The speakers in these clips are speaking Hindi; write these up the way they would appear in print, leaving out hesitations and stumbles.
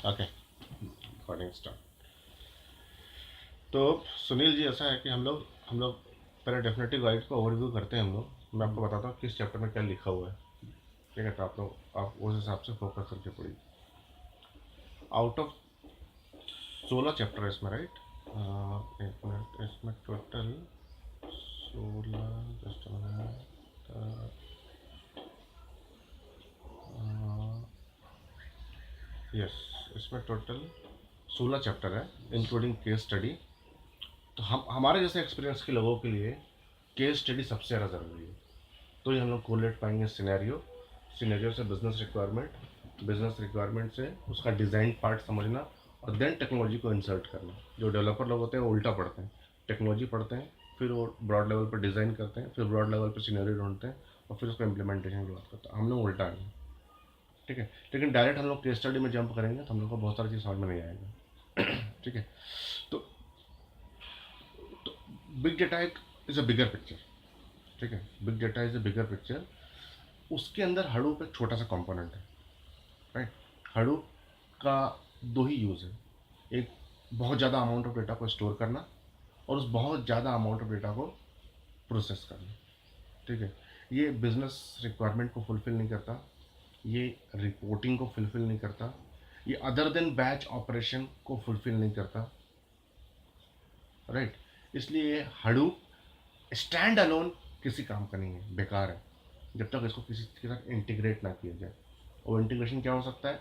Okay, recording start. तो सुनील जी, ऐसा है कि हम लोग पहले डेफिनेटिव गाइड को ओवरव्यू करते हैं। हम लोग, मैं आपको बताता हूँ किस चैप्टर में क्या लिखा हुआ है। ठीक है, तो आप उस हिसाब से फोकस करके पढ़िए। आउट ऑफ 16 चैप्टर है इसमें, राइट? एक मिनट, इसमें टोटल 16, जस्ट यस, इसमें टोटल 16 चैप्टर है, इंक्लूडिंग केस स्टडी। तो हम हमारे जैसे एक्सपीरियंस के लोगों के लिए केस स्टडी सबसे ज़्यादा ज़रूरी है। तो ही हम लोग कोरिलेट पाएंगे सिनेरियो, सिनेरियो से बिजनेस रिक्वायरमेंट, बिजनेस रिक्वायरमेंट से उसका डिज़ाइन पार्ट समझना, और देन टेक्नोलॉजी को इंसर्ट करना। जो डेवलपर लोग होते हैं वो उल्टा पढ़ते हैं, टेक्नोलॉजी पढ़ते हैं, फिर वो ब्रॉड लेवल पर डिज़ाइन करते हैं, फिर ब्रॉड लेवल पर सिनेरियो ढूंढते हैं, और फिर उसको इम्प्लीमेंटेशन की बात करते हैं। हम लोग उल्टा है। ठीक है, लेकिन डायरेक्ट हम लोग केस स्टडी में जंप करेंगे तो हम लोग को बहुत सारी चीज़ समझ में नहीं आएगा। ठीक है, तो बिग डेटा एक इज़ अ बिगर पिक्चर। ठीक है, big data is a bigger picture. उसके अंदर हडूप एक छोटा सा कंपोनेंट है, राइट? हडूप का दो ही यूज़ है। एक, बहुत ज़्यादा अमाउंट ऑफ डेटा को स्टोर करना, और उस बहुत ज़्यादा अमाउंट ऑफ डेटा को प्रोसेस करना। ठीक है, ये बिजनेस रिक्वायरमेंट को फुलफिल नहीं करता, ये रिपोर्टिंग को फुलफिल नहीं करता, ये अदर देन बैच ऑपरेशन को फुलफिल नहीं करता, राइट? इसलिए हडूप स्टैंड अलोन किसी काम का नहीं है, बेकार है, जब तक इसको किसी के साथ इंटीग्रेट ना किया जाए। और इंटीग्रेशन क्या हो सकता है?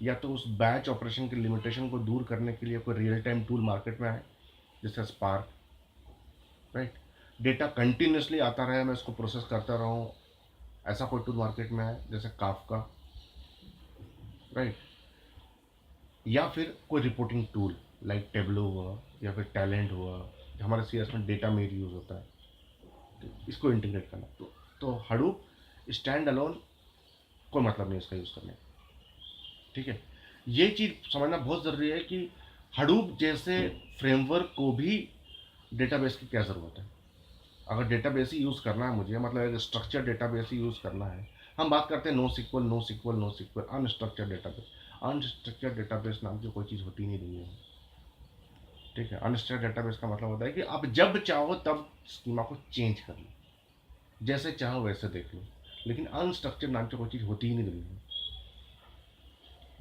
या तो उस बैच ऑपरेशन की लिमिटेशन को दूर करने के लिए कोई रियल टाइम टूल मार्केट में आए, जैसे स्पार्क, राइट? डेटा कंटिन्यूसली आता रहे, मैं इसको प्रोसेस करता रहूँ, ऐसा कोई टूल मार्केट में है, जैसे काफका, राइट? या फिर कोई रिपोर्टिंग टूल लाइक टेबलो हुआ, या फिर टैलेंट हुआ। हमारे सीएस में डेटा मेड यूज़ होता है, तो इसको इंटीग्रेट करना। तो हडूप स्टैंड अलोन कोई मतलब नहीं इसका यूज़ करने का। ठीक है, ये चीज़ समझना बहुत ज़रूरी है कि हडूप जैसे फ्रेमवर्क को भी डेटाबेस की क्या ज़रूरत है। अगर डेटाबेस ही यूज़ करना है मुझे, मतलब एक स्ट्रक्चर डेटाबेस ही यूज़ करना है। हम बात करते हैं NoSQL, NoSQL, NoSQL, unstructured database. Unstructured database नाम की कोई चीज़ होती नहीं दुनिया में। ठीक है, अनस्ट्रक्चर्ड डेटाबेस का मतलब होता है कि आप जब चाहो तब स्कीमा को चेंज कर लो, जैसे चाहो वैसे देख लो। लेकिन अनस्ट्रक्चर्ड नाम की कोई चीज़ होती ही नहीं दुनिया में,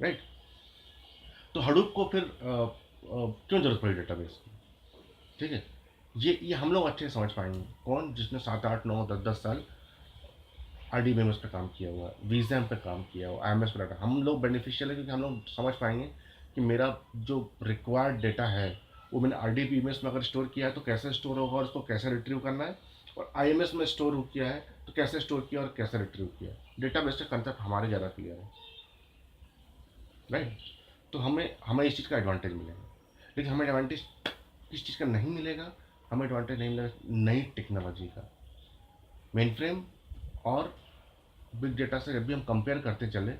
राइट? तो हडूप को फिर क्यों जरूरत पड़ी डेटाबेस की? ठीक है, ये हम लोग अच्छे से समझ पाएंगे। कौन? जिसने 7 8 9 10 10 साल RDBMS पे काम किया हुआ है, वीजैम पे काम किया हुआ, IMS पे डाटा। हम लोग बेनिफिशियल है क्योंकि हम लोग समझ पाएंगे कि मेरा जो रिक्वायर्ड डेटा है वो मैंने RDBMS में अगर स्टोर किया है तो कैसे स्टोर होगा, और उसको कैसे रिट्रीव करना है, और IMS में स्टोर हो किया है तो कैसे स्टोर किया और कैसे रिट्रीव किया। डेटा बेस का कंसेप्ट हमारे ज़्यादा क्लियर है, राइट? तो हमें हमें इस चीज़ का एडवांटेज मिलेगा। लेकिन हमें एडवांटेज किस चीज़ का नहीं मिलेगा? हमें एडवांटेज नहीं मिलेगा नई टेक्नोलॉजी का। मेन फ्रेम और बिग डेटा से जब भी हम कंपेयर करते चले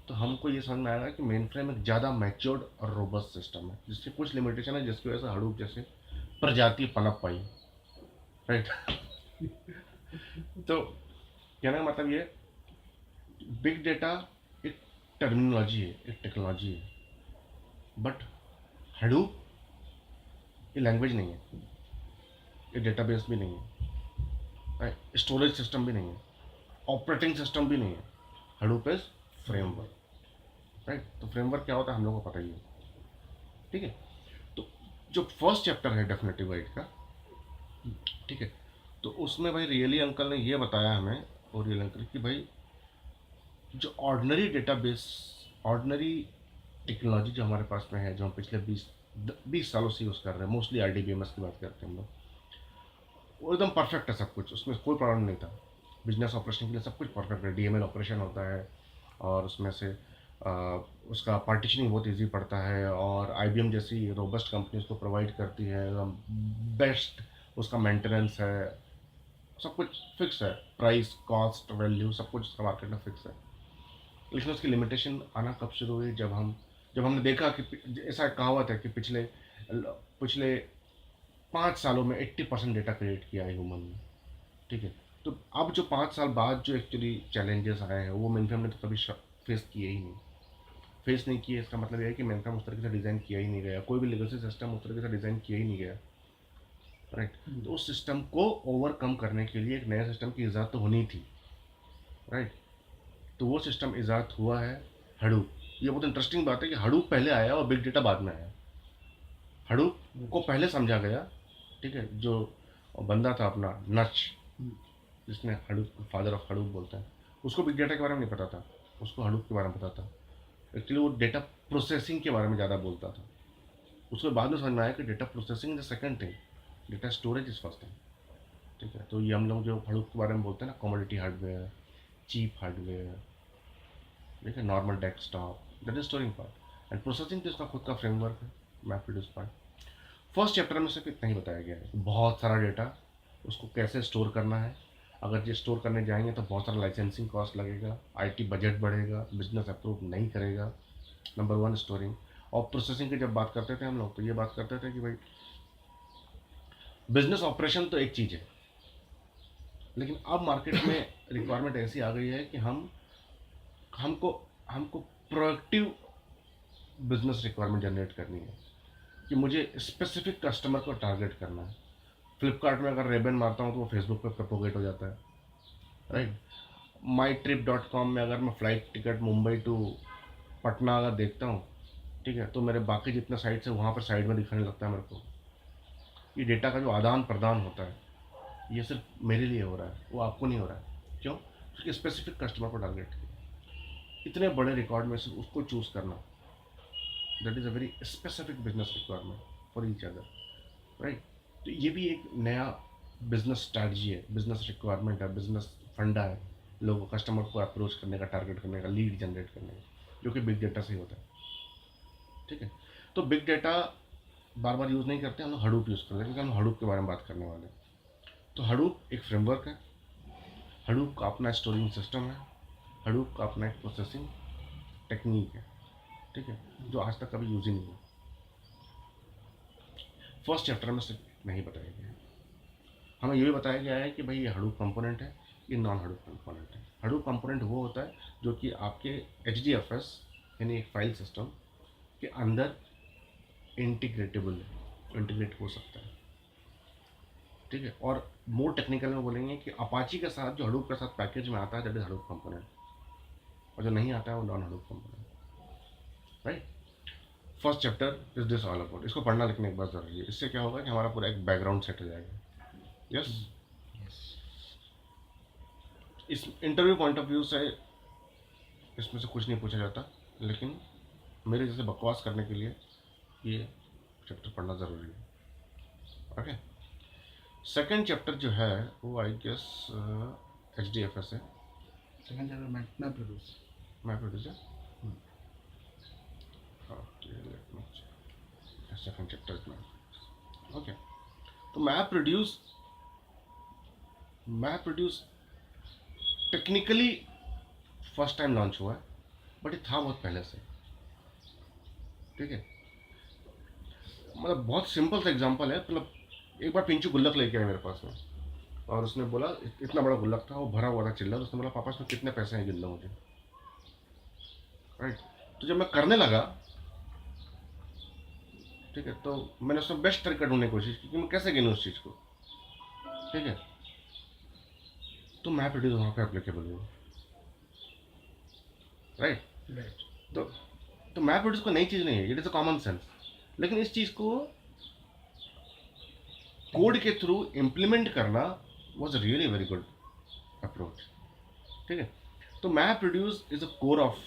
तो हमको ये समझ में आएगा कि मेन फ्रेम एक ज़्यादा मैच्योर्ड और रोबस्ट सिस्टम है, जिसकी कुछ लिमिटेशन है, जिसकी वजह से हडूप जैसे प्रजाति पनप पाई, राइट? तो कहने का मतलब ये, बिग डेटा एक टर्मिनोलॉजी है, एक टेक्नोलॉजी है, बट हडूप ये लैंग्वेज नहीं है, ये डेटाबेस भी नहीं है, स्टोरेज सिस्टम भी नहीं है, ऑपरेटिंग सिस्टम भी नहीं है। Hadoop is framework, right? तो फ्रेमवर्क क्या होता है हम लोगों को पता ही है। ठीक है, तो जो फर्स्ट चैप्टर है डेफिनेटिव गाइड का, ठीक है, तो उसमें भाई रियली अंकल ने ये बताया हमें, और रियल अंकल कि भाई जो ऑर्डनरी डेटाबेस, ऑर्डनरी टेक्नोलॉजी जो हमारे पास में है, जो हम पिछले 20 सालों से यूज़ कर रहे हैं, मोस्टली RDBMS की बात करते हैं हम लोग, वो एकदम परफेक्ट है सब कुछ, उसमें कोई प्रॉब्लम नहीं था। बिजनेस ऑपरेशन के लिए सब कुछ परफेक्ट है, DML ऑपरेशन होता है, और उसमें से आ, उसका पार्टीशनिंग बहुत इजी पड़ता है, और IBM जैसी रोबस्ट कंपनी उसको प्रोवाइड करती है, बेस्ट उसका मेंटेनेंस है, सब कुछ फिक्स है, प्राइस कॉस्ट वैल्यू सब कुछ उसका मार्केट में फिक्स है। लेकिन उसकी लिमिटेशन आना कब शुरू हुई? जब हमने देखा कि ऐसा कहावत है कि पिछले पिछले 5 सालों में 80% डेटा क्रिएट किया है ह्यूमन ने। ठीक है, तो अब जो 5 साल बाद जो एक्चुअली चैलेंजेस आए हैं वो मेन ने तो कभी फेस किए ही नहीं। फेस नहीं किए, इसका मतलब ये है कि मेनफ्रेम उस तरीके से डिज़ाइन किया ही नहीं गया, कोई भी लेगेसी सिस्टम उस तरीके से डिज़ाइन किया ही नहीं गया, राइट। तो उस सिस्टम को ओवरकम करने के लिए एक नया सिस्टम की ईजाद तो होनी थी, राइट। तो वो सिस्टम ईजाद हुआ है हडूप। ये बहुत इंटरेस्टिंग बात है कि हडूप पहले आया और बिग डेटा बाद में आया। हडूप को पहले समझा गया, ठीक है, जो बंदा था अपना नच, जिसने हडूप फादर ऑफ हडूप बोलते हैं, उसको बिग डेटा के बारे में नहीं पता था, उसको हडूप के बारे में पता था। एक्चुअली वो डेटा प्रोसेसिंग के बारे में ज़्यादा बोलता था। उसको बाद में समझ में आया कि data processing is the second thing, data storage is first thing, ठीक है। तो ये हम लोग जो हडूप के बारे में बोलते हैं ना, कमोडिटी हार्डवेयर, चीप हार्डवेयर, ठीक है, normal desktop, that is storing part, and processing तो इसका खुद का फ्रेमवर्क है, map reduce part. First chapter में सिर्फ इतना ही बताया गया है, बहुत सारा डेटा, उसको कैसे स्टोर करना है। अगर ये स्टोर करने जाएंगे तो बहुत सारा लाइसेंसिंग कॉस्ट लगेगा, आईटी बजट बढ़ेगा, बिजनेस अप्रूव नहीं करेगा। Number one storing. और प्रोसेसिंग की जब बात करते थे हम लोग, तो ये बात करते थे कि भाई बिजनेस ऑपरेशन तो एक चीज़ है, लेकिन अब मार्केट में रिक्वायरमेंट ऐसी आ गई है कि हमको हमको प्रोएक्टिव बिजनेस रिक्वायरमेंट जनरेट करनी है, कि मुझे स्पेसिफिक कस्टमर को टारगेट करना है। फ्लिपकार्ट में अगर रेबन मारता हूँ तो वो फेसबुक पे प्रोपोगेट हो जाता है, right. My trip dot com में अगर मैं flight ticket Mumbai to Patna अगर देखता हूँ, ठीक है, तो मेरे बाकी जितने साइट्स हैं वहाँ पर साइड में दिखाने लगता है मेरे को। ये डेटा का जो आदान प्रदान होता है, ये सिर्फ मेरे लिए हो रहा है, वो आपको नहीं हो रहा है। क्यों? क्योंकि स्पेसिफिक कस्टमर को टारगेट किया। इतने बड़े रिकॉर्ड में से उसको चूज़ करना, that is a very specific business requirement for each other, right. तो ये भी एक नया बिजनेस स्ट्रैटेजी है, बिजनेस रिक्वायरमेंट है, बिजनेस फंडा है, लोगों कस्टमर को अप्रोच करने का, टारगेट करने का, लीड जनरेट करने का, जो कि बिग डेटा से ही होता है, ठीक है। तो बिग डेटा बार बार यूज़ नहीं करते, हम लोग हडूप यूज़ करते हैं, क्योंकि हम हडूप के बारे में बात करने वाले हैं। तो हडूप एक फ्रेमवर्क है, हडूप का अपना स्टोरिंग सिस्टम है, हडूप का अपना एक प्रोसेसिंग टेक्निक है, ठीक है, जो आज तक कभी यूज़ ही नहीं हुआ। फर्स्ट चैप्टर में सिर्फ नहीं बताया गया है। हमें ये भी बताया गया है कि भाई ये हडूप कंपोनेंट है, ये नॉन हडूप कंपोनेंट है। हडूप कंपोनेंट वो होता है जो कि आपके HDFS यानी एक फाइल सिस्टम के अंदर इंटीग्रेटेबल है, इंटीग्रेट हो सकता है, ठीक है। और मोर टेक्निकल में बोलेंगे कि अपाची के साथ जो हडूप के साथ पैकेज में आता है, दैट इज हडूप कंपोनेंट, और जो नहीं आता है वो non Hadoop component, right. First chapter is this all about. इसको पढ़ना लिखने के बाद जरूरी है, इससे क्या होगा कि हमारा पूरा एक बैकग्राउंड सेट हो जाएगा। यस। इस इंटरव्यू पॉइंट ऑफ व्यू से इसमें से कुछ नहीं पूछा जाता, लेकिन मेरे जैसे बकवास करने के लिए ये चैप्टर पढ़ना ज़रूरी है, ओके। सेकंड चैप्टर जो है वो आई गेस HDFS है। Second chapter map produce. Map reduce है, okay, let me check. Second chapter is map, okay. तो map reduce technically first time launch हुआ है, बट ये था बहुत पहले से, ठीक है। मतलब बहुत सिंपल सा एग्जांपल है, मतलब एक बार पिंचू गुल्लक लेके आया मेरे पास में, और उसने बोला, इतना बड़ा गुल्लक था, वो भरा हुआ था चिल्लर, उसने बोला पापा इसमें कितने पैसे हैं, गिन लो मुझे, राइट। तो जब मैं करने लगा, ठीक है, तो मैंने उसमें बेस्ट तरीका ढूंढने की कोशिश की कि मैं कैसे गिनूँ उस चीज़ को, ठीक है। तो मैप रिड्यूस वहाँ पे एप्लीकेबल हुआ, राइट। राइट। तो तो मैप रिड्यूस को नई चीज़ नहीं है, it is a common sense, लेकिन इस चीज़ को कोड के थ्रू इम्प्लीमेंट करना was really very good approach, ठीक है। तो map reduce is a core of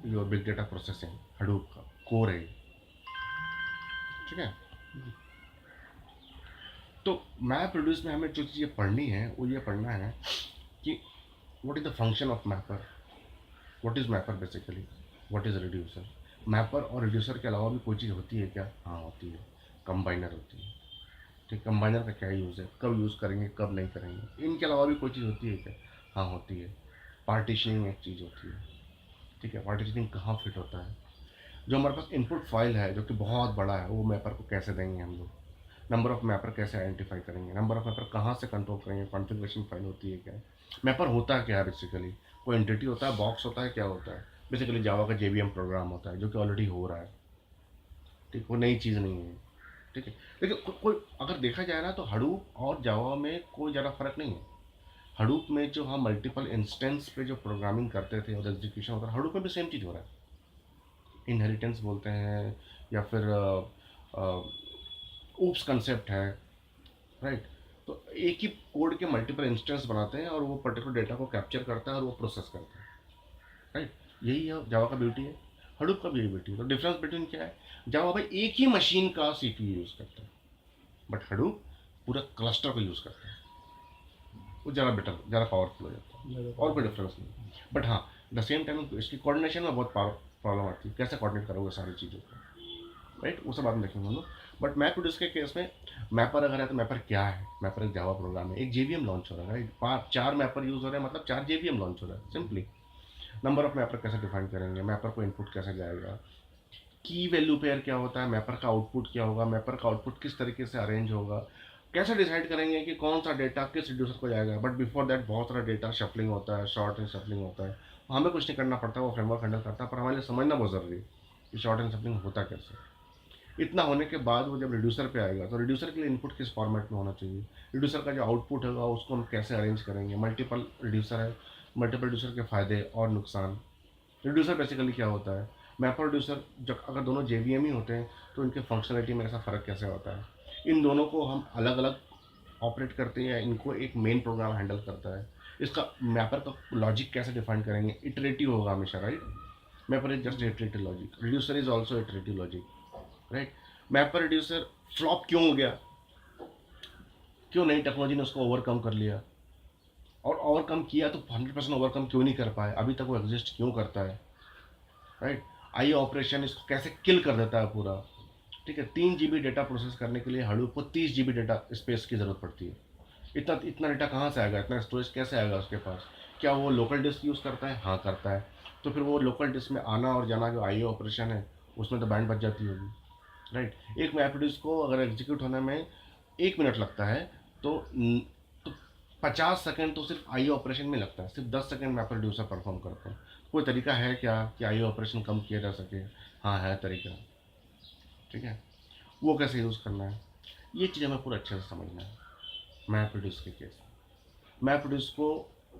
your big data processing, Hadoop का कोर है, ठीक है। तो मैप रिड्यूस में हमें जो चीज़ें पढ़नी है वो ये पढ़ना है कि what is the function of mapper, what is mapper basically, what is reducer. Mapper और रिड्यूसर के अलावा भी कोई चीज़ होती है क्या? हाँ होती है, कंबाइनर होती है, ठीक। कंबाइनर का क्या यूज़ है, कब यूज़ करेंगे कब नहीं करेंगे, इनके अलावा भी कोई चीज़ होती है क्या? हाँ होती है। पार्टीशनिंग एक चीज़ होती है, ठीक है। पार्टीशनिंग कहाँ फिट होता है? जो हमारे पास इनपुट फाइल है जो कि बहुत बड़ा है, वो मैपर को कैसे देंगे हम लोग? नंबर ऑफ मैपर कैसे आइडेंटिफाई करेंगे? नंबर ऑफ मैपर कहाँ से कंट्रोल करेंगे? कॉन्फ़िगरेशन फाइल होती है क्या? मैपर होता है क्या है बेसिकली? कोई एंटिटी होता है, बॉक्स होता है, क्या होता है? बेसिकली जावा का JVM प्रोग्राम होता है जो कि ऑलरेडी हो रहा है, ठीक, वो नई चीज़ नहीं है, ठीक है। लेकिन कोई अगर देखा जाए ना तो हडूप और जावा में कोई ज़्यादा फर्क नहीं है। हडूप में जो हम मल्टीपल इंस्टेंस पे जो प्रोग्रामिंग करते थे और एग्जीक्यूशन होता है, हडूप में भी सेम चीज़ हो रहा है। इनहेरिटेंस बोलते हैं या फिर ऊप्स कंसेप्ट है, राइट। तो एक ही कोड के मल्टीपल इंस्टेंस बनाते हैं और वो पर्टिकुलर डेटा को कैप्चर करता है और वो प्रोसेस करता है, राइट। यही है जावा का ब्यूटी है, हडूप का भी यही ब्यूटी है। तो डिफरेंस बिटवीन क्या है, जावा भाई एक ही मशीन का CPU यूज़ करता है, बट हडूप पूरा क्लस्टर को यूज़ करता है, वो ज़्यादा बेटर, ज़्यादा पावरफुल हो जाता है, और कोई डिफरेंस नहीं। बट हाँ, द सेम टाइम इसकी कोऑर्डिनेशन में बहुत प्रॉब्लम आती है, कैसे कोऑर्डिनेट करोगे सारी चीज़ों को, राइट, वो सब बाद में देखेंगे हम लोग। बट मैप प्रोड्यूस के केस में मैपर अगर है तो मैपर क्या है, मैपर एक जावा प्रोग्राम है, एक JVM लॉन्च हो रहा है, राइट, 4 मैपर यूज़ हो रहे हैं, मतलब 4 JVM लॉन्च हो रहा है सिंपली। नंबर ऑफ मैपर कैसे डिफाइन करेंगे, मैपर को इनपुट कैसे जाएगा, की वैल्यू पेयर क्या होता है, मैपर का आउटपुट क्या होगा, मैपर का आउटपुट किस तरीके से अरेंज होगा, कैसे डिसाइड करेंगे कि कौन सा डेटा किस रिड्यूसर को जाएगा। बट बिफोर दैट बहुत सारा डेटा शफलिंग होता है, शॉर्ट एंड शफलिंग होता है, हमें कुछ नहीं करना पड़ता, वो फ्रेमवर्क हैंडल करता है, पर हमारे लिए समझना बहुत ज़रूरी है कि शॉर्ट एंड शफलिंग होता कैसे। इतना होने के बाद वो जब रिड्यूसर पे आएगा तो रिड्यूसर के लिए इनपुट किस फॉर्मेट में होना चाहिए, रिड्यूसर का जो आउटपुट होगा उसको हम कैसे अरेंज करेंगे, मल्टीपल रिड्यूसर है, मल्टीपल रिड्यूसर के फ़ायदे और नुकसान। रिड्यूसर बेसिकली क्या होता है, मैपर रिड्यूसर, जब अगर दोनों JVM ही होते हैं तो इनके फंक्शनलिटी में ऐसा फ़र्क कैसे होता है, इन दोनों को हम अलग अलग ऑपरेट करते हैं या इनको एक मेन प्रोग्राम हैंडल करता है, इसका मैपर का लॉजिक कैसे डिफाइन करेंगे, इटरेटिव होगा हमेशा, right. Mapper is just iterative logic, reducer is also iterative logic, right. Mapper reducer flop क्यों हो गया, क्यों नई टेक्नोलॉजी ने उसको ओवरकम कर लिया, और ओवरकम किया तो 100% ओवरकम क्यों नहीं कर पाए, अभी तक वो एग्जिस्ट क्यों करता है, राइट। ऑपरेशन इसको कैसे किल कर देता है पूरा, ठीक है। 3 GB डेटा प्रोसेस करने के लिए हडूप को 30 GB डेटा स्पेस की ज़रूरत पड़ती है। इतना इतना डेटा कहाँ से आएगा, इतना स्टोरेज कैसे आएगा उसके पास, क्या वो लोकल डिस्क यूज़ करता है, हाँ करता है। तो फिर वो लोकल डिस्क में आना और जाना जो ऑपरेशन है उसमें तो बैंड बच जाती होगी, राइट। एक मैप डिस्क को अगर एग्जीक्यूट होने में 1 मिनट लगता है तो तो 50 सेकेंड तो सिर्फ ऑपरेशन में लगता है, सिर्फ 10 सेकेंड मैप रिड्यूसर परफॉर्म करते हैं। कोई तरीका है क्या कि ऑपरेशन कम किया जा सके, हाँ है तरीका, ठीक है। वो कैसे यूज़ करना है, ये चीज़ हमें पूरा अच्छे से समझना है। मैप रिड्यूस के केस, मैप रिड्यूस को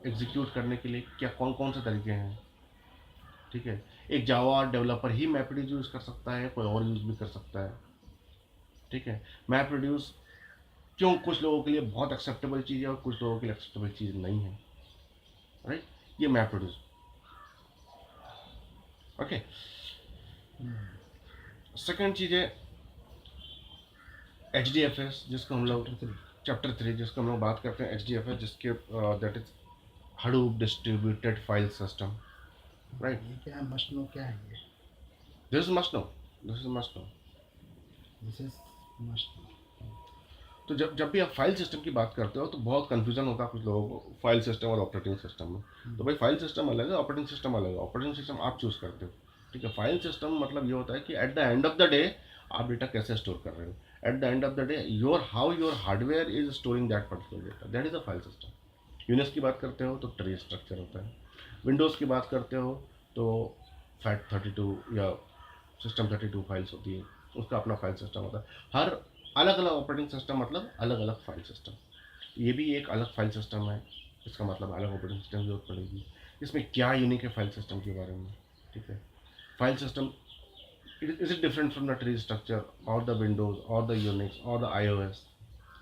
एग्जीक्यूट करने के लिए क्या कौन कौन से तरीके हैं, ठीक है। एक जावा डेवलपर ही मैप रिड्यूस यूज़ कर सकता है, कोई और यूज़ भी कर सकता है, ठीक है। मैप रिड्यूस क्यों कुछ लोगों के लिए बहुत एक्सेप्टेबल चीज़ है और कुछ लोगों के लिए एक्सेप्टेबल चीज़ नहीं है, राइट। ये मैप रिड्यूस, ओके। सेकेंड चीज़ है HDFS, जिसको हम लोग चैप्टर 3 जिसको हम लोग बात करते हैं, HDFS, जिसके that is Hadoop distributed file system, right. ये क्या है, मस्ट नो क्या है ये? This is must know, this is must know. This is must know. तो जब भी आप फाइल सिस्टम की बात करते हो तो बहुत कंफ्यूजन होता है कुछ लोगों को फाइल सिस्टम और ऑपरेटिंग सिस्टम में। तो भाई फाइल सिस्टम अलग है, ऑपरेटिंग सिस्टम अलग है, ऑपरेटिंग सिस्टम आप चूज़ करते हो, ठीक है। फाइल सिस्टम मतलब ये होता है कि at the end of the day आप डेटा कैसे स्टोर कर रहे हो, at the end of the day your hardware is storing that particular data, that is a file system. Unix की बात करते हो तो ट्री स्ट्रक्चर होता है, विंडोज़ की बात करते हो तो FAT32 या System32 फाइल्स होती है, उसका अपना फाइल सिस्टम होता है। हर अलग अलग ऑपरेटिंग सिस्टम मतलब अलग अलग फाइल सिस्टम, ये भी एक अलग फाइल सिस्टम है, इसका मतलब अलग ऑपरेटिंग सिस्टम की जरूरत पड़ेगी। इसमें क्या यूनिक है फाइल सिस्टम के बारे में, ठीक है। File system is it different from the tree structure और द विंडोज और द यूनिक्स और the iOS,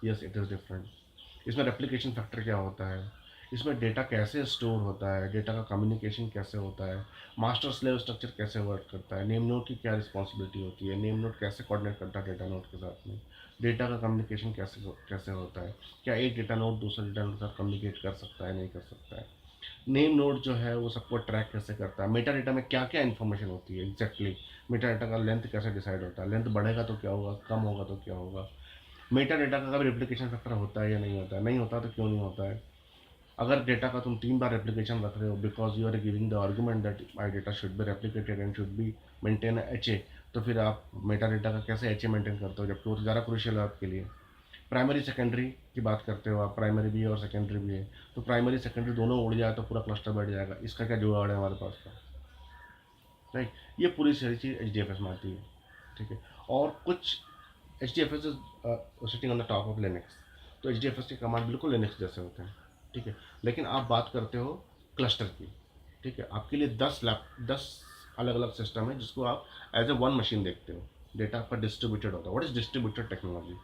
yes it is different. इसमें रेप्लिकेशन फैक्टर क्या होता है, इसमें डेटा कैसे स्टोर होता है, डेटा का कम्युनिकेशन कैसे होता है, मास्टर स्लेव स्ट्रक्चर कैसे वर्क करता है, नेम नोड की क्या रिस्पॉन्सिबिलिटी होती है, नेम नोड कैसे कोऑर्डिनेट करता है डेटा नोड के साथ में, डेटा का कम्युनिकेशन कैसे कैसे होता है, क्या एक डेटा नोड दूसरे डेटा नोड के साथ कम्युनिकेट कर सकता है नहीं कर सकता है, नेम नोड जो है वो सबको ट्रैक कैसे करता है, मेटा डेटा में क्या क्या इन्फॉर्मेशन होती है एग्जैक्टली, मेटा डेटा का लेंथ कैसे डिसाइड होता है, लेंथ बढ़ेगा तो क्या होगा, कम होगा तो क्या होगा, मेटा डेटा का कभी रेप्लिकेशन फैक्टर होता है या नहीं होता है, नहीं होता तो क्यों नहीं होता है, अगर डेटा का तुम 3 बार रेप्लिकेशन रख रहे हो because you are giving the argument that my data should be replicated and should be maintain HA, तो फिर आप मेटा डेटा का कैसे HA मेंटेन करते हो, जबकि वो तो ज़्यादा क्रूशियल है आपके लिए। प्राइमरी सेकेंडरी की बात करते हो आप, प्राइमरी भी है और सेकेंडरी भी है, तो प्राइमरी सेकेंडरी दोनों उड़ जाए तो पूरा क्लस्टर बैठ जाएगा, इसका क्या जुगाड़ है हमारे पास का, राइट। ये पूरी सारी चीज़ एच डी एफ एस में आती है, ठीक है। और कुछ H D F S is sitting on the top of Linux, तो एच डी एफ एस के कमांड बिल्कुल लिनक्स जैसे होते हैं, ठीक है। लेकिन आप बात करते हो क्लस्टर की, ठीक है। आपके लिए 10 अलग अलग सिस्टम है जिसको आप एज ए वन मशीन देखते हो, डेटा आपका डिस्ट्रीब्यूटेड होता है। What is distributed technology?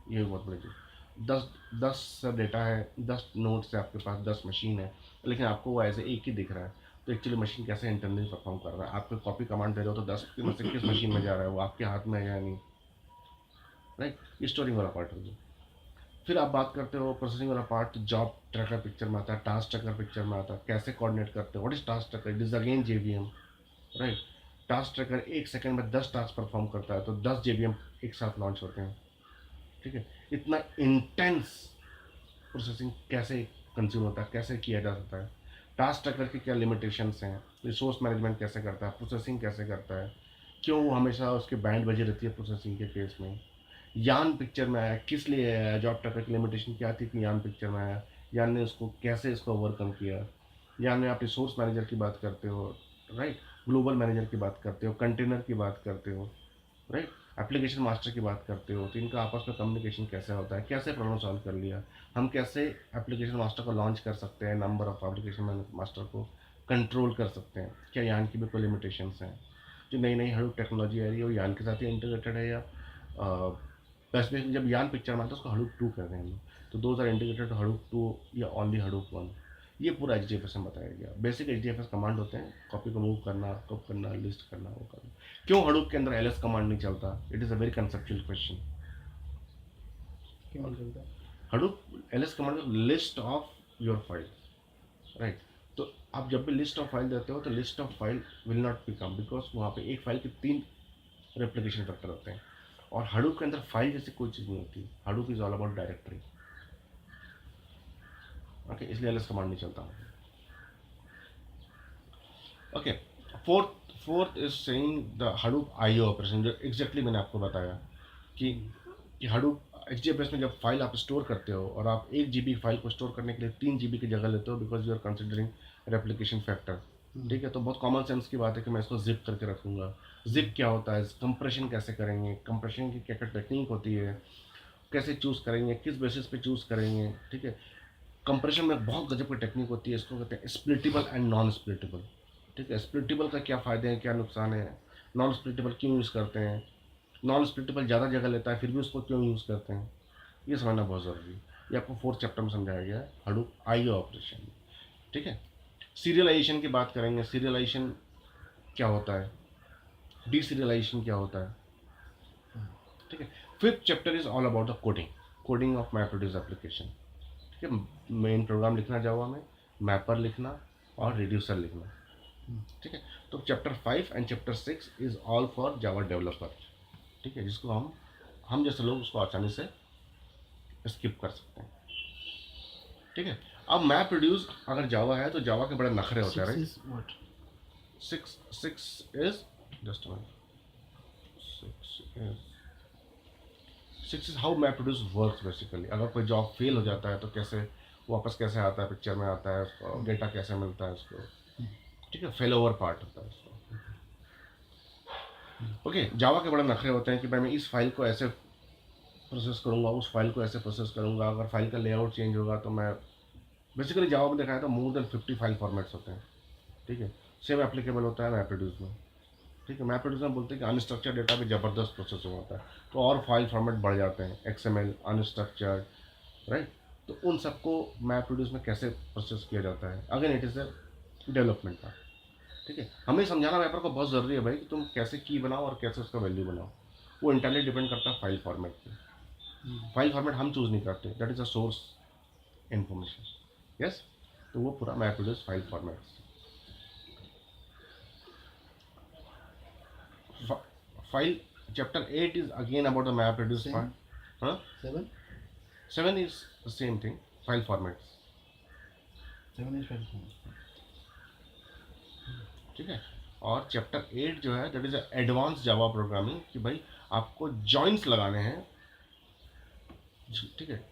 ये बहुत बड़ी चीज़। 10 डेटा है, 10 नोड्स है आपके पास, 10 मशीन है, लेकिन आपको वो ऐसे एक ही दिख रहा है। तो एक्चुअली मशीन कैसे इंटरनली परफॉर्म कर रहा है, आप कोई कॉपी कमांड दे रहे हो तो 10 में से किस मशीन में जा रहा है, वो आपके हाथ में है या नहीं, राइट। स्टोरिंग वाला पार्ट हो गया। फिर आप बात करते हो प्रोसेसिंग वाला पार्ट, जॉब ट्रैकर पिक्चर में आता है, टास्क ट्रैकर पिक्चर में आता है, कैसे कोऑर्डिनेट करते हो, what is task tracker, it is again JVM, right. Task tracker 1 second में 10 टास्क परफॉर्म करता है, तो 10 जेवीएम एक साथ लॉन्च होते हैं, ठीक है। इतना इंटेंस प्रोसेसिंग कैसे कंज्यूम होता है, कैसे किया जा सकता है, टास्क ट्रैकर की क्या लिमिटेशंस हैं, रिसोर्स मैनेजमेंट कैसे करता है, प्रोसेसिंग कैसे करता है, क्यों हमेशा उसकी बैंड बजी रहती है प्रोसेसिंग के केस में, यान पिक्चर में आया किस लिए आया, जॉब ट्रैकर की लिमिटेशन क्या थी कि यान पिक्चर में आया, यान ने उसको कैसे इसको ओवरकम किया। यान में आप रिसोर्स मैनेजर की बात करते हो, राइट, ग्लोबल मैनेजर की बात करते हो, कंटेनर की बात करते हो, राइट, एप्लीकेशन मास्टर की बात करते हो, तो इनका आपस में कम्युनिकेशन कैसे होता है, कैसे प्रॉब्लम सॉल्व कर लिया, हम कैसे एप्लीकेशन मास्टर को लॉन्च कर सकते हैं, नंबर ऑफ एप्लीकेशन मास्टर को कंट्रोल कर सकते हैं, क्या यान की भी कोई लिमिटेशंस हैं। जो नई नई हडूप टेक्नोलॉजी आ रही है वो यान के साथ ही इंटीग्रेटेड है, या स्पेसिफिक जब यान पिक्चर में आता है उसको हडूप 2 कहते हैं हम लोग, तो दोज आर इंटीग्रेटेड हडूप 2 या ओनली हडूप 1। ये पूरा एच डी एफ एस में बताया गया। Basic H D F S command होते हैं, कॉपी को मूव करना, कॉपी करना, लिस्ट करना, वो करना। क्यों हडूप के अंदर एल एस कमांड नहीं चलता? It is a very conceptual question. क्यों नहीं चलता? Hadoop L S command list of your file, right. तो आप जब भी लिस्ट ऑफ फाइल देते हो तो list of file will not become, because वहाँ पे एक फाइल के 3 रेप्लिकेशन फैक्टर होते हैं, और हडूप के अंदर फाइल जैसी कोई चीज़ नहीं होती। Hadoop is all about directory, okay, इसलिए एल एस कमांड नहीं चलता। Okay, fourth is saying the Hadoop IO operation, जो एग्जैक्टली मैंने आपको बताया कि Hadoop H D F S में जब फाइल आप स्टोर करते हो और आप 1 GB फाइल को स्टोर करने के लिए 3 GB की जगह लेते हो, because you are considering replication factor, ठीक है। तो बहुत कॉमन सेंस की बात है कि मैं इसको जिप करके रखूंगा। जिप क्या होता है, कंप्रेशन कैसे करेंगे, कंप्रेशन की क्या क्या टेक्निक होती है, कैसे चूज़ करेंगे, किस बेसिस पे चूज़ करेंगे, ठीक है। कंप्रेशन में बहुत गजब की टेक्निक होती है, इसको कहते हैं स्प्लिटेबल एंड नॉन स्प्लिटेबल, ठीक है। स्प्लिटेबल का क्या फ़ायदे हैं, क्या नुकसान है, नॉन स्प्लिटेबल क्यों यूज़ करते हैं, नॉन स्प्लिटेबल ज़्यादा जगह लेता है फिर भी उसको क्यों यूज़ करते हैं, ये समझना बहुत ज़रूरी है। ये आपको 4th चैप्टर में समझाया गया है, हडूप आईओ ऑपरेशन, ठीक है। सीरियलाइजेशन की बात करेंगे, सीरियलाइजेशन क्या होता है, डीसीरियलाइजेशन क्या होता है, ठीक है। 5th chapter is all about the coding, coding of mapreduce application, ठीक है। मेन प्रोग्राम लिखना जावा में, मैपर लिखना और रिड्यूसर लिखना, ठीक है। तो chapter 5 and chapter 6 is all for Java developer, ठीक है, जिसको हम जैसे लोग उसको आसानी से स्किप कर सकते हैं, ठीक है। अब मैप प्रोड्यूस अगर जावा है तो जावा के बड़े नखरे होते हैं, 6 right. is what? 6 is just one 6 is how map produce works basically. अगर कोई जॉब फेल हो जाता है तो कैसे वापस कैसे आता है, पिक्चर में आता है, उसको डेटा कैसे मिलता है उसको, ठीक है। फेल ओवर पार्ट होता है उसको, ओके। जावा के बड़े नखरे होते हैं कि भाई मैं इस फाइल को ऐसे प्रोसेस करूँगा, उस फाइल को ऐसे प्रोसेस करूँगा, अगर फाइल का लेआउट चेंज होगा तो मैं बेसिकली जावा में देखा है तो मोर देन 50 फाइल फॉर्मेट्स होते हैं, ठीक है। सेम एप्लीकेबल होता है मैप प्रोड्यूस में, ठीक है। मैप प्रोड्यूस में बोलते हैं कि अनस्ट्रक्चर्ड डेटा भी ज़बरदस्त प्रोसेसिंग होता है, तो और फाइल फॉर्मेट बढ़ जाते हैं, XML, अनस्ट्रक्चर्ड, राइट। तो उन सबको मैप प्रोड्यूस में कैसे प्रोसेस किया जाता है, again it is a development का, ठीक है। हमें समझाना मैपर को बहुत ज़रूरी है भाई कि तुम कैसे की बनाओ और कैसे उसका वैल्यू बनाओ, वो इंटरली डिपेंड करता है फाइल फॉर्मेट पे। फाइल फॉर्मेट हम चूज़ नहीं करते, that is a source information, yes. तो वो पूरा map produce file format. File chapter 8 is again about the map produce Same. Part, हाँ। 7? 7 is the same thing, file formats, 7 is file format. ठीक है। और चैप्टर 8 जो है that is advance Java programming, कि भाई आपको जॉइंट्स लगाने हैं, ठीक है।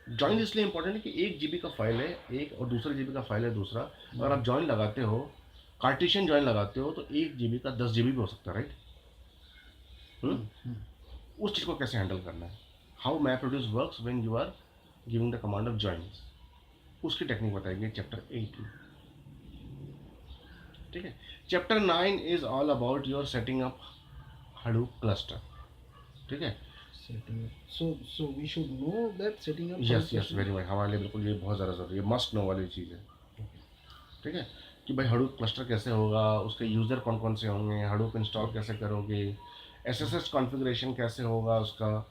जॉइन इसलिए इंपॉर्टेंट है कि 1 GB का फाइल है एक और दूसरे GB का फाइल है दूसरा, अगर आप जॉइन लगाते हो कार्टेशियन जॉइन लगाते हो तो 1 GB का 10 GB भी हो सकता है, राइट? उस चीज़ को कैसे हैंडल करना है, how map reduce works when you are giving the command of joins, उसकी टेक्निक बताएंगे चैप्टर 8 में। ठीक है। Chapter 9 is all about your setting up Hadoop cluster. ठीक है। setting up. So we should know that setting up. Yes yes, very much, हमारे लिए बिल्कुल ये बहुत ज़्यादा ज़रूरी है, मस्ट नो वाली चीज़ है। ठीक है, कि भाई Hadoop क्लस्टर कैसे होगा, उसके यूज़र कौन कौन से होंगे, Hadoop इंस्टॉल कैसे करोगे, SSH कॉन्फ़िगरेशन कैसे होगा उसका।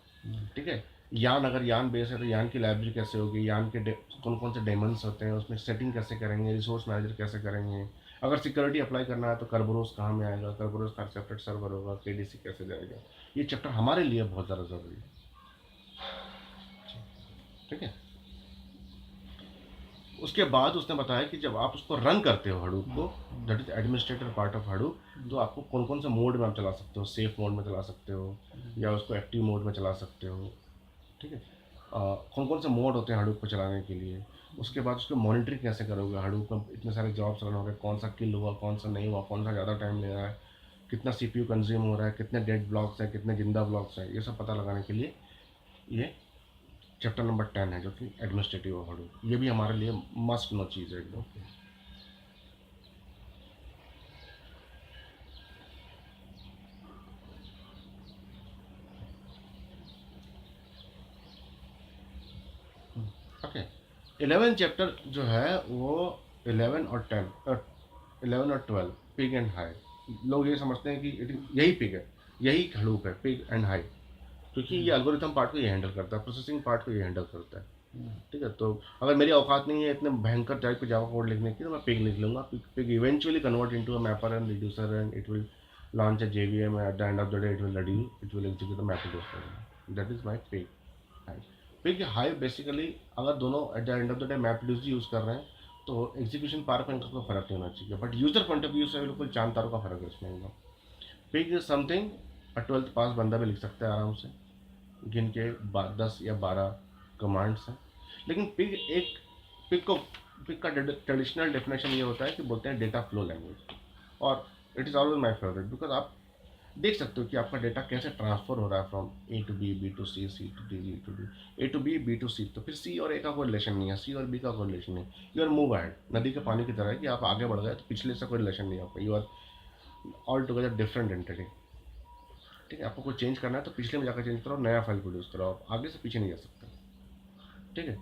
ठीक है। यान, अगर यान बेस है तो यान की लाइब्रेरी कैसे होगी, यान के कौन कौन से डेमन्स होते हैं, उसमें सेटिंग कैसे करेंगे, रिसोर्स मैनेजर कैसे करेंगे, अगर सिक्योरिटी अप्लाई करना है तो कर्बरोस कहाँ में आएगा, कर्बरोस का सेपरेट सर्वर होगा, KDC कैसे जाएगा। ये चैप्टर हमारे लिए बहुत ज़्यादा ज़रूरी है। ठीक है। उसके बाद उसने बताया कि जब आप उसको रन करते हो Hadoop को, that is administrator part of Hadoop, तो आपको कौन कौन से मोड में आप चला सकते हो, सेफ मोड में चला सकते हो या उसको एक्टिव मोड में चला सकते हो। ठीक है। कौन कौन से मोड होते हैं Hadoop को चलाने के लिए। उसके बाद उसको मॉनिटरिंग कैसे करोगे, Hadoop में इतने सारे जॉब्स रन हो रहे हैं, कौन सा किल हुआ, कौन सा नहीं हुआ, कौन सा ज़्यादा टाइम ले रहा है, कितना CPU कंज्यूम हो रहा है, कितने डेड ब्लॉक्स हैं, कितने जिंदा ब्लॉक्स हैं, ये सब पता लगाने के लिए ये चैप्टर नंबर 10 है, जो कि एडमिनिस्ट्रेटिव ऑफ Hadoop। ये भी हमारे लिए मस्ट नो चीज़ है एकदम। ओके। 11 चैप्टर जो है वो 11 और 12 पिग एंड हाई। लोग ये समझते हैं कि यही पिग है, यही Hadoop है, पिग एंड हाई, क्योंकि ये एल्गोरिथम पार्ट को ये हैंडल करता है, प्रोसेसिंग पार्ट को ये हैंडल करता है। ठीक है। तो अगर मेरी औकात नहीं है इतने भयंकर टाइप के जावा कोड लिखने की, तो मैं पिग लिख लूँगा। Pig eventually convert into a mapper and reducer and it will launch a JVM at the end of the day, it will execute the map reduce. That is my pig high. Pig high basically, अगर दोनों at the end of the day map reduce use कर रहे हैं तो एग्जीक्यूशन पावर पर इनका कोई फर्क नहीं होना चाहिए, but user point of view से बिल्कुल चांद तारों का फर्क है इसमें एकदम। पिग इज समथिंग 12th पास बंदा भी लिख सकता है आराम से, गिन के 10 या 12 कमांड्स हैं। लेकिन पिग का ट्रेडिशनल डेफिनेशन ये होता है कि बोलते हैं डेटा फ्लो लैंग्वेज, और it is always my favourite, because आप देख सकते हो कि आपका डेटा कैसे ट्रांसफर हो रहा है from A to B, B to C, C to D, D to D, A to B, B to C। तो फिर C और A का कोई रिलेशन नहीं है, C और B का कोई रिलेशन नहीं, यू आर मूव अहेड। नदी के पानी की तरह है कि आप आगे बढ़ गए तो पिछले से कोई रिलेशन नहीं है आपका, you are all together different entity. ठीक है। आपको कोई चेंज करना है तो पिछले में जाकर चेंज करो, नया फाइल प्रोड्यूस करो, आप आगे से पीछे नहीं जा सकते। ठीक है।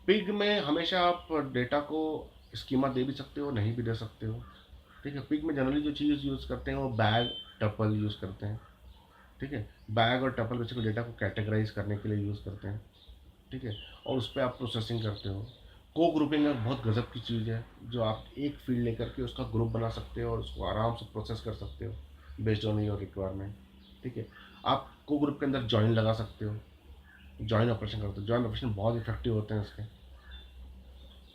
पिग में हमेशा आप डेटा को स्कीमा दे भी सकते हो, नहीं भी दे सकते हो। ठीक है। पिग में जनरली जो चीज़ यूज़ करते हैं वो बैग टपल यूज़ करते हैं। ठीक है। बैग और टपल बेसिकली डेटा को कैटेगराइज करने के लिए यूज़ करते हैं। ठीक है। और उस पर आप प्रोसेसिंग करते हो। को ग्रुपिंग एक बहुत गजब की चीज़ है, जो आप एक फील्ड लेकर के उसका ग्रुप बना सकते हो और उसको आराम से प्रोसेस कर सकते हो बेस्ड ऑन योर रिक्वायरमेंट। ठीक है। आप को ग्रुप के अंदर जॉइन लगा सकते हो, जॉइन ऑपरेशन करते हो, जॉइन ऑपरेशन बहुत इफेक्टिव होते हैं इसके,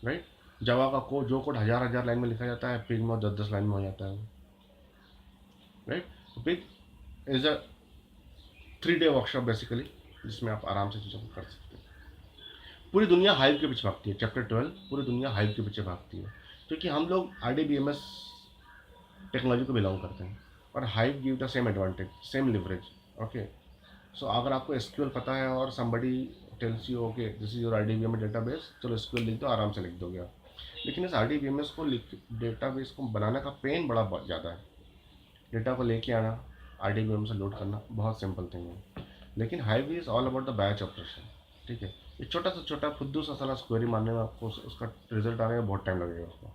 राइट। जावा का कोड, जो कोड हज़ार हज़ार लाइन में लिखा जाता है, पिग में 10-10 लाइन में हो जाता है वो, राइट। तो pig is a 3 day workshop basically, जिसमें आप आराम से चीज़ों को कर सकते हो। पूरी दुनिया हाइव के पीछे भागती है, चैप्टर 12 पूरी दुनिया हाइव के पीछे भागती है, क्योंकि हम लोग RDBMS टेक्नोलॉजी को बिलोंग करते हैं, और hive give the same advantage, same leverage. Okay. So अगर आपको SQL पता है और somebody tells you okay this is your RDBMS database, चलो SQL लिख दो, आराम से लिख दोगे आप। लेकिन इस RDBMS को डेटाबेस को बनाने का पेन बड़ा बहुत ज़्यादा है। डेटा को लेके आना, RDBMS से लोड करना बहुत सिंपल थिंग है। लेकिन hive is all about the batch operation. ठीक है। ये छोटा सा छोटा फुद्दू सा साला क्वेरी मारने में आपको उसका रिजल्ट आने में बहुत टाइम लगेगा उसको।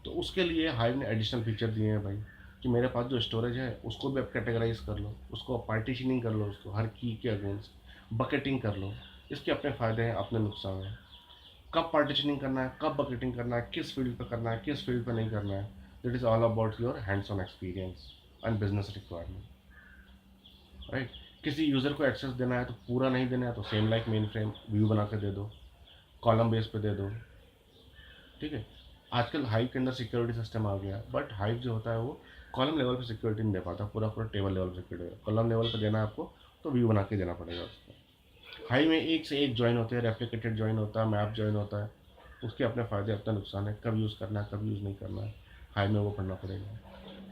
तो उसके लिए हाइव ने एडिशनल फीचर दिए हैं भाई, कि मेरे पास जो स्टोरेज है उसको भी आप कैटेगराइज कर लो, उसको पार्टीशनिंग कर लो, उसको हर की के अगेंस्ट बकेटिंग कर लो। इसके अपने फ़ायदे हैं, अपने नुकसान हैं। कब पार्टीशनिंग करना है, कब बकेटिंग करना है, किस फील्ड पे करना है, किस फील्ड पे नहीं करना है, that is all about your hands on experience and business requirement, right. किसी यूज़र को एक्सेस देना है तो पूरा नहीं देना है तो same like main frame view बना के दे दो, कॉलम बेस पे दे दो। ठीक है। आजकल हाइव के अंदर सिक्योरिटी सिस्टम आ गया, बट हाइव जो होता है वो कॉलम लेवल पे सिक्योरिटी नहीं दे पाता, पूरा पूरा टेबल लेवल पे सिक्योरिटी। कॉलम लेवल पे देना है आपको तो व्यू बना के देना पड़ेगा उसको। हाइव में एक से एक जॉइन होते हैं, रेप्लिकेटेड जॉइन होता है, मैप जॉइन होता है, उसके अपने फ़ायदे अपने नुकसान है, कब यूज़ करना है, कब यूज़ नहीं करना है। हाइव में वो पढ़ना पड़ेगा।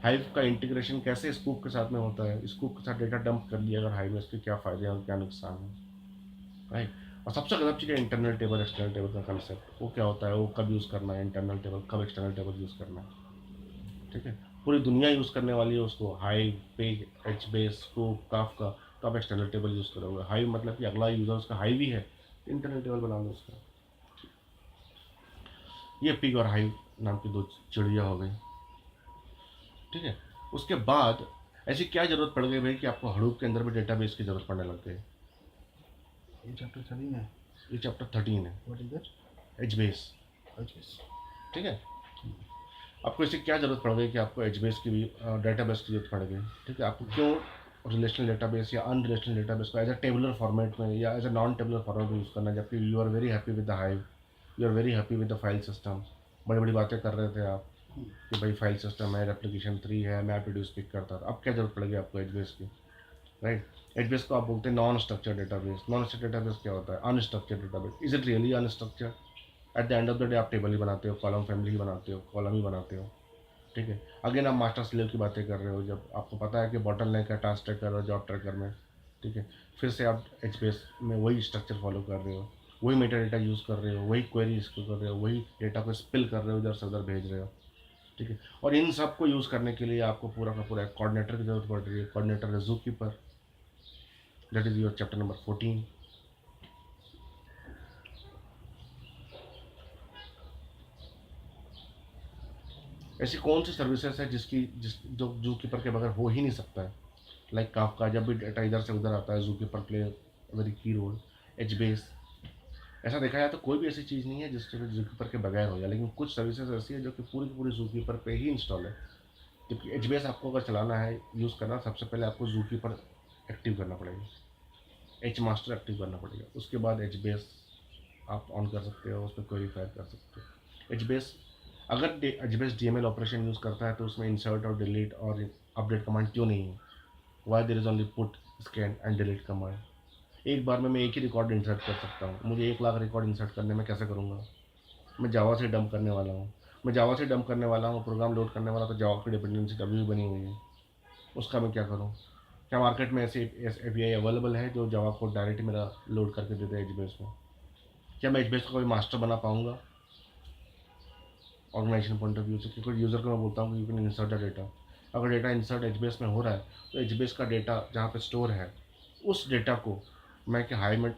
हाइव का इंटीग्रेशन कैसे स्कूप के साथ में होता है, स्कूप के साथ डेटा डंप कर दिया अगर हाइव में, इसके क्या फ़ायदे हैं और क्या नुकसान है, राइट। और सबसे गलत चीज़ है इंटरनल टेबल एक्सटर्नल टेबल का कंसेप्ट। वो क्या होता है, वो कब यूज़ करना है इंटरनल टेबल, कब एक्सटर्नल टेबल यूज़ करना है, ठीक है। पूरी दुनिया यूज़ करने वाली है उसको, hive, page, H base, scoop, Kafka, तो आप एक्सटर्नल टेबल यूज़ करोगे। हाइव मतलब कि अगला यूज़र उसका हाइव ही है, इंटरनल टेबल बना लो उसका। ये पिग और हाइव नाम की दो चिड़िया हो गई, ठीक है। उसके बाद ऐसी क्या ज़रूरत पड़ गई भाई कि आपको हडूप के अंदर भी डेटाबेस की ज़रूरत पड़ने लग गई। ये चैप्टर 13 है. ये चैप्टर 13 है, What is that? H base, Okay. ठीक है। आपको इससे क्या ज़रूरत पड़ गई कि आपको एच बेस की भी डेटाबेस की ज़रूरत पड़ गई, ठीक है। आपको क्यों रिलेशनल डेटाबेस या अनरिलेशनल डेटाबेस को एज अ टेबुलर फॉर्मेट में या as a non tabular format में यूज़ करना है, जबकि you are very happy with the Hive, you are very happy with the file system. बड़ी बड़ी बातें कर रहे थे आप कि भाई फाइल सिस्टम है, रेप्लिकेशन 3 है, मैप रिड्यूस पिक करता था। अब क्या जरूरत पड़ेगी आपको एच बेस की, राइट। एच बेस को आप बोलते हैं non structure database. Non structure database क्या होता है, unstructured database. Is it really unstructured? At the end of the day आप टेबल ही बनाते हो, कॉलम फैमिली ही बनाते हो, कॉलम ही बनाते हो, ठीक है। अगेन आप मास्टर स्लेव की बातें कर रहे हो, जब आपको पता है कि बॉटल नेक है टास्क ट्रैकर और जॉब ट्रैकर में, ठीक है। फिर से आप एच में वही स्ट्रक्चर फॉलो कर रहे हो, वही मेटा डेटा यूज़ कर रहे हो, वही क्वेरी इसको कर रहे हो, वही डेटा को स्पिल कर रहे हो, इधर से उधर भेज रहे हो, ठीक है। और इन सब को यूज़ करने के लिए आपको पूरा का पूरा एक कोऑर्डिनेटर की जरूरत पड़ रही है। कोऑर्डिनेटर है zookeeper, that is your chapter number 14। ऐसी कौन सी सर्विसेज है जिस जो ज़ूकीपर के बगैर हो ही नहीं सकता है। लाइक काफका, जब भी डेटा इधर से उधर आता है ज़ूकीपर प्ले वेरी की रोल। एच बेस, ऐसा देखा जाए तो कोई भी ऐसी चीज़ नहीं है जिसके ज़ूकीपर के बगैर हो जाए, लेकिन कुछ सर्विसेज ऐसी है जो कि पूरी की पूरी ज़ूकीपर पे ही इंस्टॉल है। क्योंकि एच बेस आपको अगर चलाना है, यूज़ करना, सबसे पहले आपको ज़ूकीपर एक्टिव करना पड़ेगा, एच मास्टर एक्टिव करना पड़ेगा, उसके बाद एच बेस आप ऑन कर सकते हो, उस पर क्वेरी फायर कर सकते हो। एच बेस, अगर H base DML operation use करता है तो उसमें इंसर्ट और डिलीट और अपडेट कमांड क्यों नहीं है? Why there is only put, scan and delete command? एक बार में मैं एक ही रिकॉर्ड इंसर्ट कर सकता हूँ, मुझे 1 लाख रिकॉर्ड इंसर्ट करने में कैसे करूँगा? मैं जावा से डंप करने वाला हूँ, मैं जावा से डंप करने वाला हूँ, प्रोग्राम लोड करने वाला, तो जावा की डिपेंडेंसी अभी भी बनी हुई है, उसका मैं क्या करूँ? क्या मार्केट में ऐसे API अवेलेबल है जो जावा को डायरेक्ट मेरा लोड करके देते हैं एच में? क्या मैं एच का कोई मास्टर बना पाऊँगा ऑर्गेनाइजेशन पॉइंट ऑफ व्यू से? क्योंकि यूज़र को मैं बोलता हूँ कि you can insert the data, अगर डेटा इंसर्ट एच में हो रहा है तो एच का डेटा जहाँ पे स्टोर है, उस डेटा को मैं क्या हाई में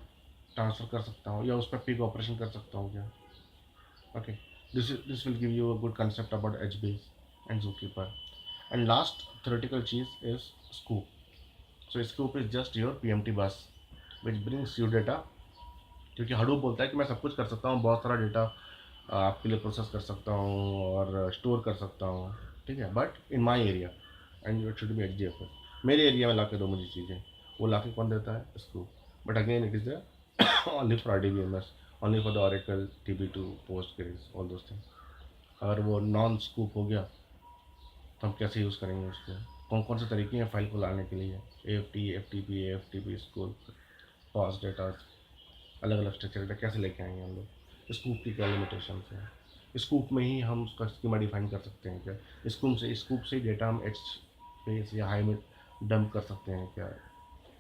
ट्रांसफ़र कर सकता हूँ या उस पर पिक ऑपरेशन कर सकता हूँ क्या? Okay, this will give you a good concept about H and zookeeper. And last theoretical cheese is scoop. So scoop is just your PMT बस विच ब्रिंग्स यू डेटा, क्योंकि हडूप बोलता है कि मैं सब कुछ कर सकता हूँ, बहुत सारा डेटा आपके लिए प्रोसेस कर सकता हूँ और स्टोर कर सकता हूँ, ठीक है, but in my area and it should be HDFS। मेरे एरिया में ला के दो मुझे चीज़ें, वो ला के कौन देता है? इसको। But again it is only for RDBMS, only for the Oracle, DB2, Postgres, all those thing. अगर वो नॉन स्कूप हो गया तो हम कैसे यूज़ करेंगे उसको? कौन कौन से तरीके हैं फाइल को लाने के लिए? AFT, FTP, AFTP, स्कूप, पास डेटा, अलग अलग स्ट्रक्चर डेटा कैसे लेके आएंगे हम लोग? स्कूप की क्या लिमिटेशन है? स्कूप में ही हम उसका स्कीमा डिफाइन कर सकते हैं क्या? स्कूप से डेटा हम एच बेस या हाई में डंप कर सकते हैं क्या?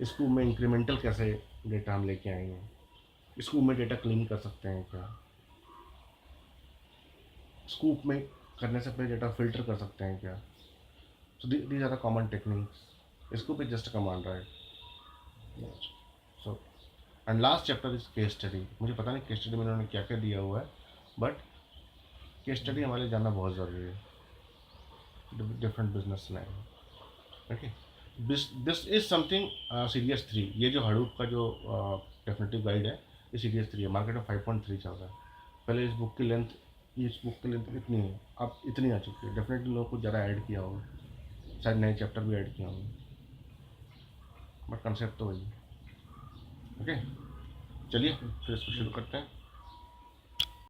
स्कूप में इंक्रीमेंटल कैसे डेटा हम लेके आएंगे? स्कूप में डेटा क्लीन कर सकते हैं क्या? स्कूप में करने से पहले डेटा फिल्टर कर सकते हैं क्या? So these are the common techniques. Sqoop is just a command, right? So and last chapter is case study. मुझे पता नहीं केस स्टडी में उन्होंने क्या क्या दिया हुआ है, बट केस स्टडी हमारे लिए जानना बहुत ज़रूरी है, different business line, okay. This is something series 3। ये जो हडूप का जो डेफिनेटिव गाइड है, ये सीरीज 3 है, मार्केट में 5.3 चल रहा है। पहले इस बुक की लेंथ, इस बुक की लेंथ इतनी है, अब इतनी आ चुकी है। डेफिनेटली लोगों को ज़्यादा ऐड किया होगा, शायद नए चैप्टर भी ऐड किया होंगे, बट कंसेप्ट तो वही है, ओके। चलिए फिर इसको शुरू करते हैं।